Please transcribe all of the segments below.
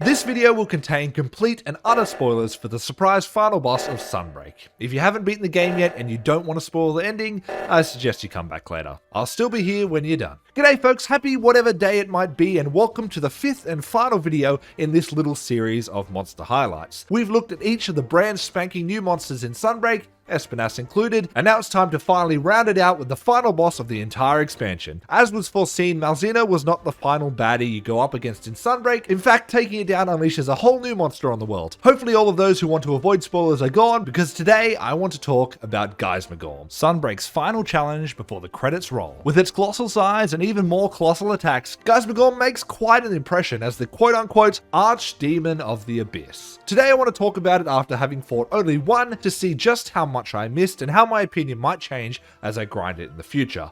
This video will contain complete and utter spoilers for the surprise final boss of Sunbreak. If you haven't beaten the game yet and you don't want to spoil the ending, I suggest you come back later. I'll still be here when you're done. G'day folks, happy whatever day it might be, and welcome to the fifth and final video in this little series of monster highlights. We've looked at each of the brand spanking new monsters in Sunbreak, Espinas included, and now it's time to finally round it out with the final boss of the entire expansion. As was foreseen, Malzeno was not the final baddie you go up against in Sunbreak. In fact, taking it down unleashes a whole new monster on the world. Hopefully all of those who want to avoid spoilers are gone, because today I want to talk about Geismagorm, Sunbreak's final challenge before the credits roll. With its colossal size and even more colossal attacks, Geismagorm makes quite an impression as the quote-unquote archdemon of the abyss. Today I want to talk about it after having fought only one to see just how much I missed and how my opinion might change as I grind it in the future.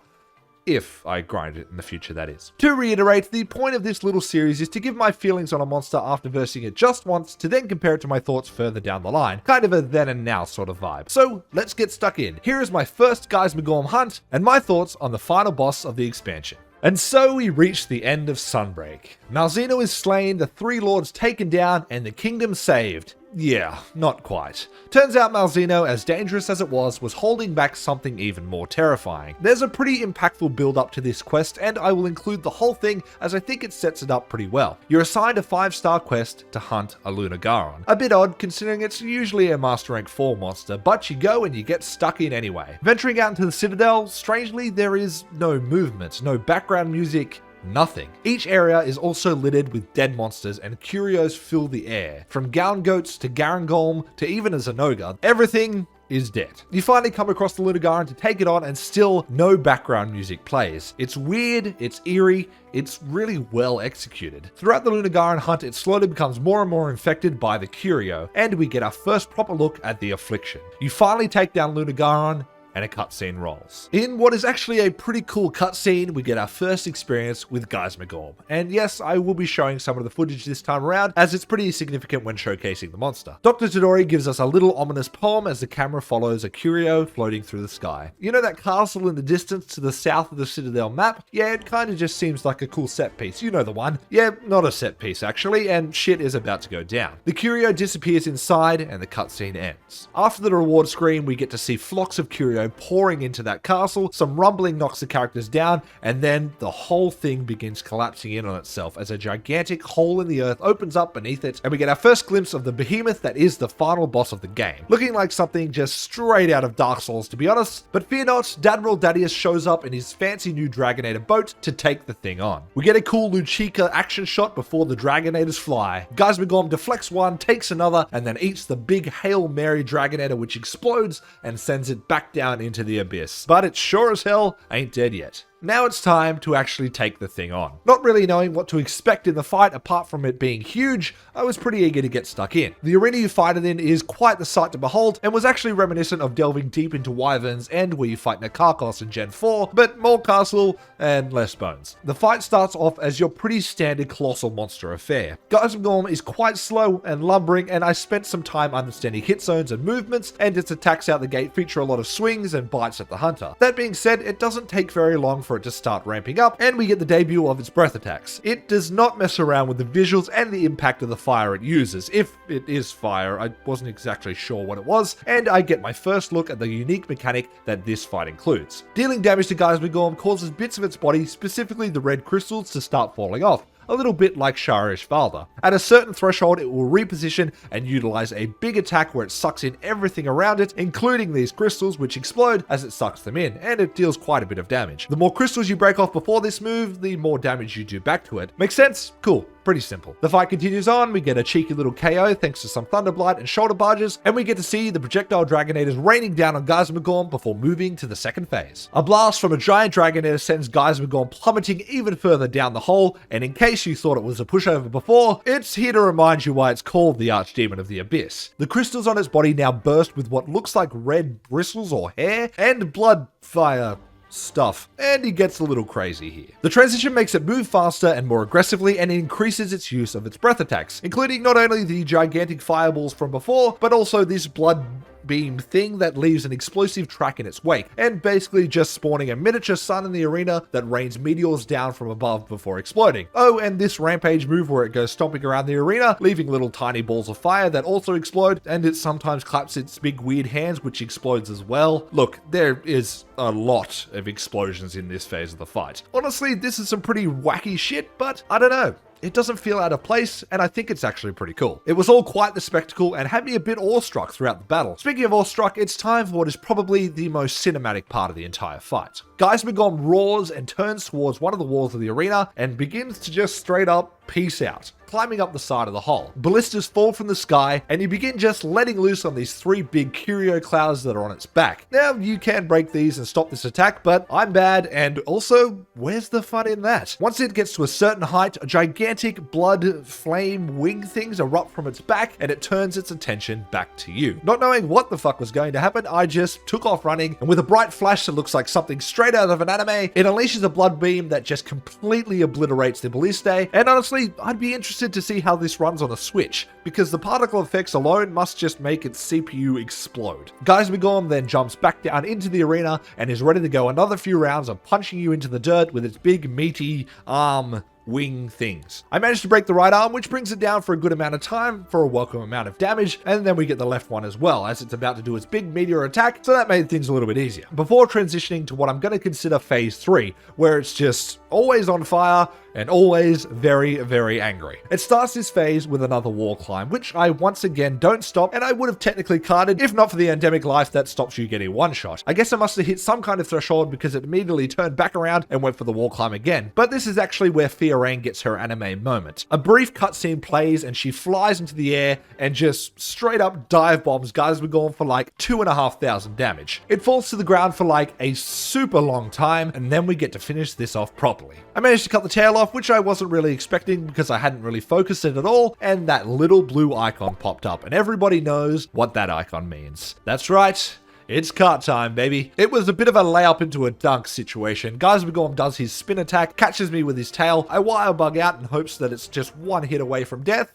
If I grind it in the future, that is. To reiterate, the point of this little series is to give my feelings on a monster after versing it just once, to then compare it to my thoughts further down the line. Kind of a then and now sort of vibe. So let's get stuck in. Here is my first Geismagorm hunt and my thoughts on the final boss of the expansion. And so we reach the end of Sunbreak. Malzeno is slain, the three lords taken down, and the kingdom saved. Yeah, not quite. Turns out Malzeno, as dangerous as it was holding back something even more terrifying. There's a pretty impactful build up to this quest, and I will include the whole thing as I think it sets it up pretty well. You're assigned a 5-star quest to hunt a Lunagaron. A bit odd considering it's usually a Master Rank 4 monster, but you go and you get stuck in anyway. Venturing out into the Citadel, strangely there is no movement, no background music, nothing. Each area is also littered with dead monsters, and curios fill the air. From Gown Goats to Garangolm to even a Zenoga, everything is dead. You finally come across the Lunagaron to take it on, and still no background music plays. It's weird, it's eerie, it's really well executed. Throughout the Lunagaron hunt, it slowly becomes more and more infected by the curio, and we get our first proper look at the affliction. You finally take down Lunagaron, and a cutscene rolls. In what is actually a pretty cool cutscene, we get our first experience with Geismagorm. And yes, I will be showing some of the footage this time around, as it's pretty significant when showcasing the monster. Dr. Todori gives us a little ominous poem as the camera follows a curio floating through the sky. You know that castle in the distance to the south of the Citadel map? Yeah, it kinda just seems like a cool set piece. You know the one. Yeah, not a set piece actually, and shit is about to go down. The curio disappears inside, and the cutscene ends. After the reward screen, we get to see flocks of curio pouring into that castle, some rumbling knocks the characters down, and then the whole thing begins collapsing in on itself as a gigantic hole in the earth opens up beneath it, and we get our first glimpse of the behemoth that is the final boss of the game. Looking like something just straight out of Dark Souls, to be honest, but fear not, Admiral Dadius shows up in his fancy new Dragonator boat to take the thing on. We get a cool Luchika action shot before the Dragonators fly. Geismagorm deflects one, takes another, and then eats the big Hail Mary Dragonator, which explodes and sends it back down into the abyss. But it sure as hell ain't dead yet. Now it's time to actually take the thing on. Not really knowing what to expect in the fight apart from it being huge, I was pretty eager to get stuck in. The arena you fight it in is quite the sight to behold, and was actually reminiscent of delving deep into Wyvern's End, where you fight Nakarkos in Gen 4, but more castle and less bones. The fight starts off as your pretty standard colossal monster affair. Geismagorm is quite slow and lumbering, and I spent some time understanding hit zones and movements, and its attacks out the gate feature a lot of swings and bites at the hunter. That being said, it doesn't take very long for it to start ramping up, and we get the debut of its breath attacks. It does not mess around with the visuals and the impact of the fire it uses. If it is fire, I wasn't exactly sure what it was, and I get my first look at the unique mechanic that this fight includes. Dealing damage to Geismagorm causes bits of its body, specifically the red crystals, to start falling off. A little bit like Sharish Valda. At a certain threshold, it will reposition and utilize a big attack where it sucks in everything around it, including these crystals, which explode as it sucks them in, and it deals quite a bit of damage. The more crystals you break off before this move, the more damage you do back to it. Make sense? Cool. Pretty simple. The fight continues on, we get a cheeky little KO thanks to some Thunderblight and shoulder barges, and we get to see the projectile Dragonators raining down on Geismagorm before moving to the second phase. A blast from a giant Dragonator sends Geismagorm plummeting even further down the hole, and in case you thought it was a pushover before, it's here to remind you why it's called the Archdemon of the Abyss. The crystals on its body now burst with what looks like red bristles or hair, and blood fire stuff, and he gets a little crazy here. The transition makes it move faster and more aggressively, and increases its use of its breath attacks, including not only the gigantic fireballs from before, but also this blood beam thing that leaves an explosive track in its wake, and basically just spawning a miniature sun in the arena that rains meteors down from above before exploding. Oh, and this rampage move where it goes stomping around the arena, leaving little tiny balls of fire that also explode, and it sometimes claps its big weird hands, which explodes as well. Look, there is a lot of explosions in this phase of the fight. Honestly, this is some pretty wacky shit, but I don't know. It doesn't feel out of place, and I think it's actually pretty cool. It was all quite the spectacle and had me a bit awestruck throughout the battle. Speaking of awestruck, it's time for what is probably the most cinematic part of the entire fight. Geismagom roars and turns towards one of the walls of the arena and begins to just straight up peace out, climbing up the side of the hole. Ballistas fall from the sky, and you begin just letting loose on these three big curio clouds that are on its back. Now, you can break these and stop this attack, but I'm bad, and also, where's the fun in that? Once it gets to a certain height, a gigantic blood flame wing things erupt from its back, and it turns its attention back to you. Not knowing what the fuck was going to happen, I just took off running, and with a bright flash that looks like something straight out of an anime, it unleashes a blood beam that just completely obliterates the Ballistae, and honestly, I'd be interested to see how this runs on a Switch, because the particle effects alone must just make its CPU explode. Geismagom then jumps back down into the arena and is ready to go another few rounds of punching you into the dirt with its big meaty arm wing things. I managed to break the right arm, which brings it down for a good amount of time for a welcome amount of damage, and then we get the left one as well, as it's about to do its big meteor attack, so that made things a little bit easier. Before transitioning to what I'm going to consider phase 3, where it's just always on fire and always very, very angry. It starts this phase with another wall climb, which I once again don't stop, and I would have technically carded if not for the endemic life that stops you getting one shot. I guess I must have hit some kind of threshold because it immediately turned back around and went for the wall climb again, but this is actually where Fiorang gets her anime moment. A brief cutscene plays and she flies into the air and just straight up dive bombs Geismagom for like 2,500 damage. It falls to the ground for like a super long time, and then we get to finish this off properly. I managed to cut the tail off, which I wasn't really expecting because I hadn't really focused it at all, and that little blue icon popped up, and everybody knows what that icon means. That's right. It's cart time, baby. It was a bit of a layup into a dunk situation. Geismagom does his spin attack, catches me with his tail. I wire bug out in hopes that it's just one hit away from death,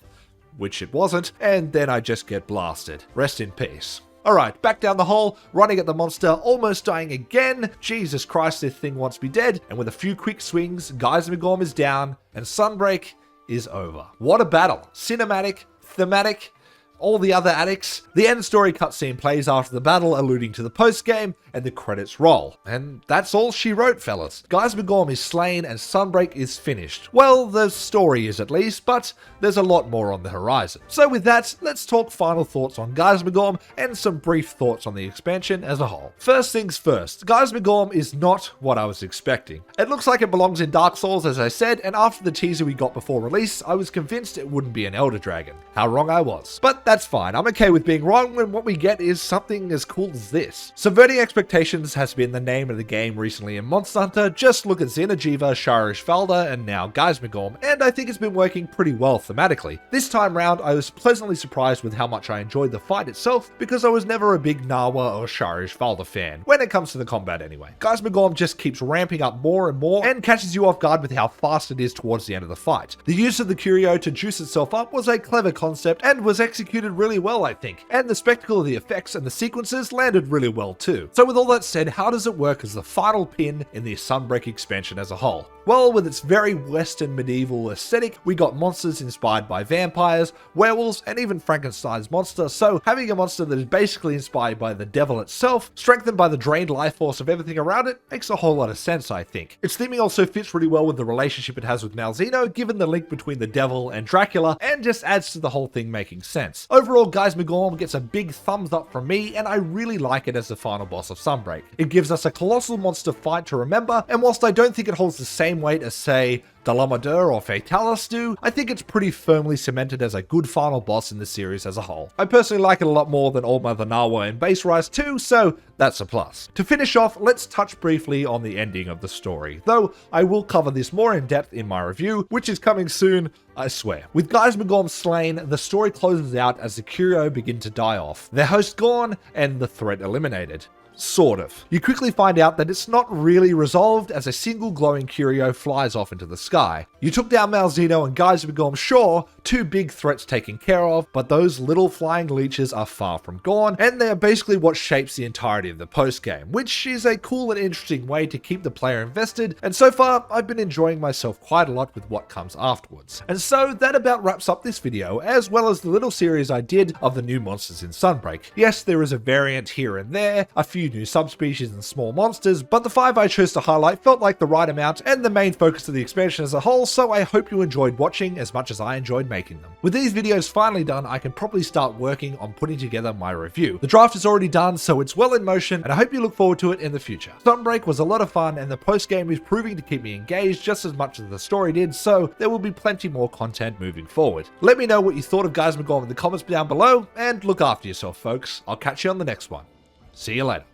which it wasn't, and then I just get blasted. Rest in peace. Alright, back down the hole, running at the monster, almost dying again. Jesus Christ, this thing wants me dead. And with a few quick swings, Geismagom is down, and Sunbreak is over. What a battle. Cinematic, thematic, all the other addicts. The end story cutscene plays after the battle, alluding to the post-game, and the credits roll. And that's all she wrote, fellas. Geismagom is slain and Sunbreak is finished. Well, the story is at least, but there's a lot more on the horizon. So with that, let's talk final thoughts on Geismagom and some brief thoughts on the expansion as a whole. First things first, Geismagom is not what I was expecting. It looks like it belongs in Dark Souls, as I said, and after the teaser we got before release, I was convinced it wouldn't be an Elder Dragon. How wrong I was. But that's fine. I'm okay with being wrong when what we get is something as cool as this. Subverting expectations has been the name of the game recently in Monster Hunter. Just look at Xeno'jiiva, Sharish Valda, and now Geismagom, and I think it's been working pretty well thematically. This time round, I was pleasantly surprised with how much I enjoyed the fight itself, because I was never a big Nawa or Sharish Valda fan, when it comes to the combat anyway. Geismagom just keeps ramping up more and more, and catches you off guard with how fast it is towards the end of the fight. The use of the curio to juice itself up was a clever concept, and was executed really well, I think, and the spectacle of the effects and the sequences landed really well too. So with all that said, how does it work as the final pin in the Sunbreak expansion as a whole? Well, with its very Western medieval aesthetic, we got monsters inspired by vampires, werewolves, and even Frankenstein's monster, so having a monster that is basically inspired by the devil itself, strengthened by the drained life force of everything around it, makes a whole lot of sense, I think. Its theming also fits really well with the relationship it has with Malzeno, given the link between the devil and Dracula, and just adds to the whole thing making sense. Overall, Geismagom gets a big thumbs up from me, and I really like it as the final boss of Sunbreak. It gives us a colossal monster fight to remember, and whilst I don't think it holds the same weight as, say, Dalamador or Fatalis do, I think it's pretty firmly cemented as a good final boss in the series as a whole. I personally like it a lot more than Old Mother Nawa and Base Rise 2, so that's a plus. To finish off, let's touch briefly on the ending of the story, though I will cover this more in depth in my review, which is coming soon, I swear. With Geismagom slain, the story closes out as the curio begin to die off, their host gone, and the threat eliminated. Sort of. You quickly find out that it's not really resolved as a single glowing curio flies off into the sky. You took down Malzeno and Geyser-Begorm, sure, two big threats taken care of, but those little flying leeches are far from gone, and they are basically what shapes the entirety of the post-game, which is a cool and interesting way to keep the player invested, and so far, I've been enjoying myself quite a lot with what comes afterwards. And so, that about wraps up this video, as well as the little series I did of the new monsters in Sunbreak. Yes, there is a variant here and there, a few new subspecies and small monsters, but the 5 I chose to highlight felt like the right amount and the main focus of the expansion as a whole, so I hope you enjoyed watching as much as I enjoyed making them. With these videos finally done, I can probably start working on putting together my review. The draft is already done, so it's well in motion, and I hope you look forward to it in the future. Sunbreak was a lot of fun, and the post-game is proving to keep me engaged just as much as the story did, so there will be plenty more content moving forward. Let me know what you thought of Geyser-Begorm in the comments down below, and look after yourself, folks. I'll catch you on the next one. See you later.